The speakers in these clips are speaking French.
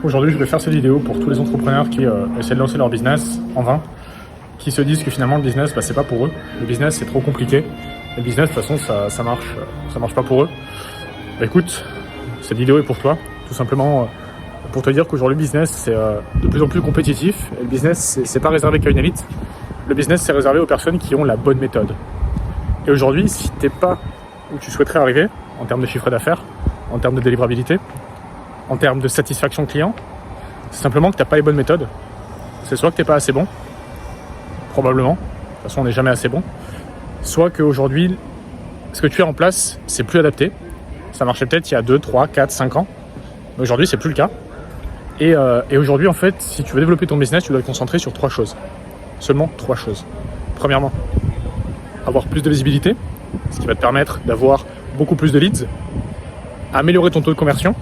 Aujourd'hui, je vais faire cette vidéo pour tous les entrepreneurs qui essaient de lancer leur business en vain, qui se disent que finalement le business, c'est pas pour eux. Le business, c'est trop compliqué. Le business, de toute façon, ça marche pas pour eux. Bah, écoute, cette vidéo est pour toi, tout simplement pour te dire qu'aujourd'hui, le business, c'est de plus en plus compétitif. Et le business, c'est pas réservé qu'à une élite. Le business, c'est réservé aux personnes qui ont la bonne méthode. Et aujourd'hui, si t'es pas où tu souhaiterais arriver, en termes de chiffre d'affaires, en termes de délivrabilité, en termes de satisfaction client, c'est simplement que tu n'as pas les bonnes méthodes. C'est soit que tu n'es pas assez bon, probablement, de toute façon on n'est jamais assez bon, soit qu'aujourd'hui, ce que tu as en place, c'est plus adapté. Ça marchait peut-être il y a 2, 3, 4, 5 ans, mais aujourd'hui c'est plus le cas. Et aujourd'hui en fait, si tu veux développer ton business, tu dois te concentrer sur 3 choses. Seulement 3 choses. Premièrement, avoir plus de visibilité, ce qui va te permettre d'avoir beaucoup plus de leads, améliorer ton taux de conversion,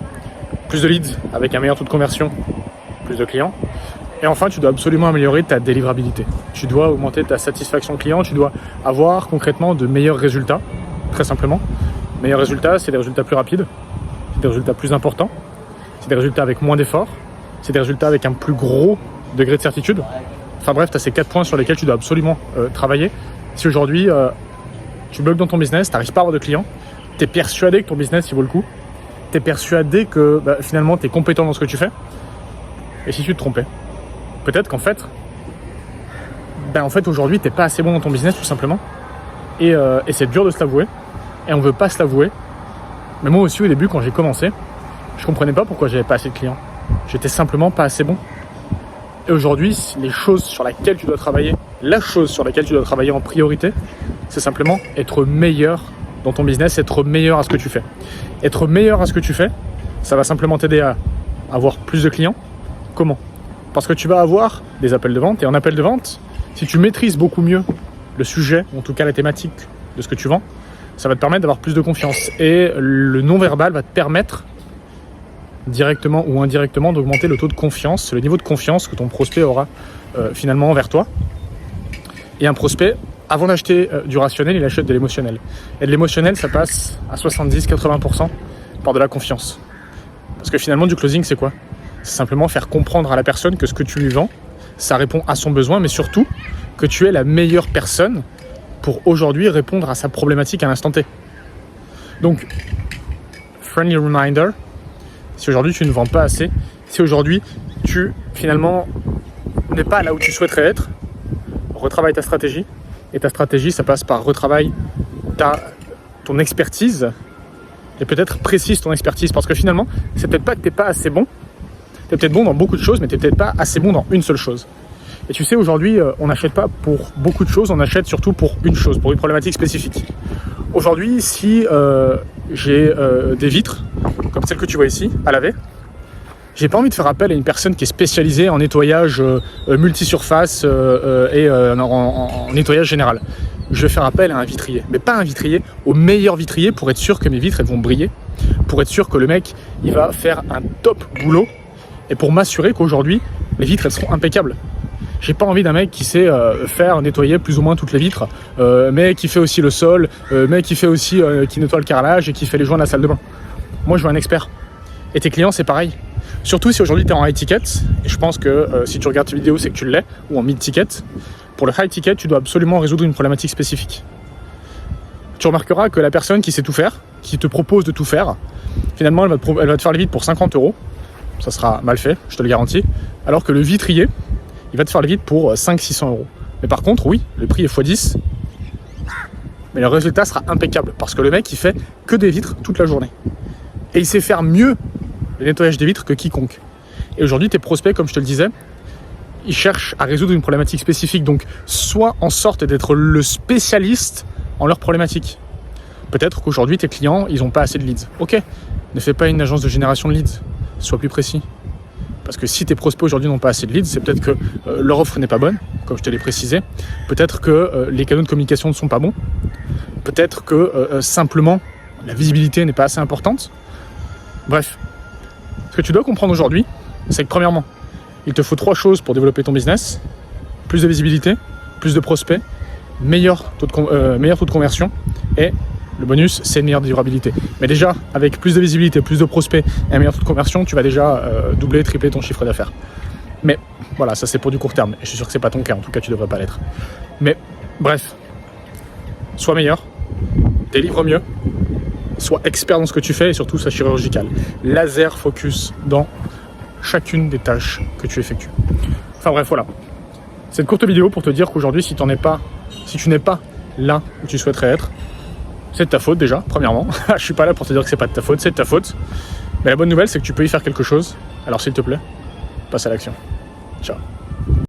plus de leads avec un meilleur taux de conversion, plus de clients. Et enfin, tu dois absolument améliorer ta délivrabilité. Tu dois augmenter ta satisfaction client, tu dois avoir concrètement de meilleurs résultats, très simplement. Meilleurs résultats, c'est des résultats plus rapides, c'est des résultats plus importants, c'est des résultats avec moins d'efforts, c'est des résultats avec un plus gros degré de certitude. Enfin bref, tu as ces 4 points sur lesquels tu dois absolument travailler. Si aujourd'hui, tu bugs dans ton business, tu n'arrives pas à avoir de clients, tu es persuadé que ton business il vaut le coup, tu es persuadé que finalement tu es compétent dans ce que tu fais, et si tu te trompais, peut-être qu'en fait, aujourd'hui tu n'es pas assez bon dans ton business tout simplement, et c'est dur de se l'avouer, et on ne veut pas se l'avouer. Mais moi aussi au début quand j'ai commencé, je comprenais pas pourquoi j'avais pas assez de clients, j'étais simplement pas assez bon. Et aujourd'hui, les choses sur lesquelles tu dois travailler, la chose sur laquelle tu dois travailler en priorité, c'est simplement être meilleur dans ton business, être meilleur à ce que tu fais. Être meilleur à ce que tu fais, ça va simplement t'aider à avoir plus de clients. Comment ? Parce que tu vas avoir des appels de vente, et en appel de vente, si tu maîtrises beaucoup mieux le sujet, ou en tout cas la thématique de ce que tu vends, ça va te permettre d'avoir plus de confiance. Et le non-verbal va te permettre directement ou indirectement d'augmenter le taux de confiance, le niveau de confiance que ton prospect aura finalement envers toi. Et un prospect, avant d'acheter du rationnel, il achète de l'émotionnel. Et de l'émotionnel, ça passe à 70-80% par de la confiance. Parce que finalement, du closing, c'est quoi ? C'est simplement faire comprendre à la personne que ce que tu lui vends, ça répond à son besoin, mais surtout que tu es la meilleure personne pour aujourd'hui répondre à sa problématique à l'instant T. Donc, friendly reminder, si aujourd'hui tu ne vends pas assez, si aujourd'hui tu finalement n'es pas là où tu souhaiterais être, retravaille ta stratégie. Et ta stratégie, ça passe par retravail ton expertise, et peut-être précise ton expertise, parce que finalement, c'est peut-être pas que t'es pas assez bon, t'es peut-être bon dans beaucoup de choses, mais t'es peut-être pas assez bon dans une seule chose. Et tu sais, aujourd'hui, on n'achète pas pour beaucoup de choses, on achète surtout pour une chose, pour une problématique spécifique. Aujourd'hui, si j'ai des vitres, comme celle que tu vois ici, à laver, j'ai pas envie de faire appel à une personne qui est spécialisée en nettoyage multisurface et en nettoyage général. Je vais faire appel à un vitrier, mais pas un vitrier, au meilleur vitrier pour être sûr que mes vitres elles vont briller, pour être sûr que le mec il va faire un top boulot et pour m'assurer qu'aujourd'hui les vitres elles seront impeccables. J'ai pas envie d'un mec qui sait nettoyer plus ou moins toutes les vitres, mais qui fait aussi le sol, mais qui fait aussi qui nettoie le carrelage et qui fait les joints de la salle de bain. Moi je veux un expert. Et tes clients c'est pareil. Surtout si aujourd'hui tu es en high ticket, et je pense que si tu regardes tes vidéos c'est que tu l'es, ou en mid ticket. Pour le high ticket, tu dois absolument résoudre une problématique spécifique. Tu remarqueras que la personne qui sait tout faire, qui te propose de tout faire, finalement elle va te faire les vitres pour 50 €, ça sera mal fait, je te le garantis, alors que le vitrier, il va te faire les vitres pour 500-600 €. Mais par contre, oui, le prix est x10, mais le résultat sera impeccable, parce que le mec il fait que des vitres toute la journée. Et il sait faire mieux le nettoyage des vitres que quiconque. Et aujourd'hui, tes prospects, comme je te le disais, ils cherchent à résoudre une problématique spécifique. Donc, sois en sorte d'être le spécialiste en leur problématique. Peut-être qu'aujourd'hui, tes clients, ils n'ont pas assez de leads. Ok, ne fais pas une agence de génération de leads. Sois plus précis. Parce que si tes prospects aujourd'hui n'ont pas assez de leads, c'est peut-être que leur offre n'est pas bonne, comme je te l'ai précisé. Peut-être que les canaux de communication ne sont pas bons. Peut-être que simplement, la visibilité n'est pas assez importante. Bref. Ce que tu dois comprendre aujourd'hui, c'est que premièrement, il te faut 3 choses pour développer ton business. Plus de visibilité, plus de prospects, meilleur taux de conversion et Le bonus, c'est une meilleure durabilité. Mais déjà, avec plus de visibilité, plus de prospects et un meilleur taux de conversion, tu vas déjà doubler, tripler ton chiffre d'affaires. Mais voilà, ça c'est pour du court terme. Et je suis sûr que c'est pas ton cas, en tout cas tu devrais pas l'être. Mais bref, sois meilleur, délivre mieux, sois expert dans ce que tu fais et surtout sois chirurgical. Laser focus dans chacune des tâches que tu effectues. Enfin bref, voilà. Cette courte vidéo pour te dire qu'aujourd'hui, si tu n'es pas là où tu souhaiterais être, c'est de ta faute déjà, premièrement. Je suis pas là pour te dire que c'est pas de ta faute, c'est de ta faute. Mais la bonne nouvelle, c'est que tu peux y faire quelque chose. Alors s'il te plaît, passe à l'action. Ciao.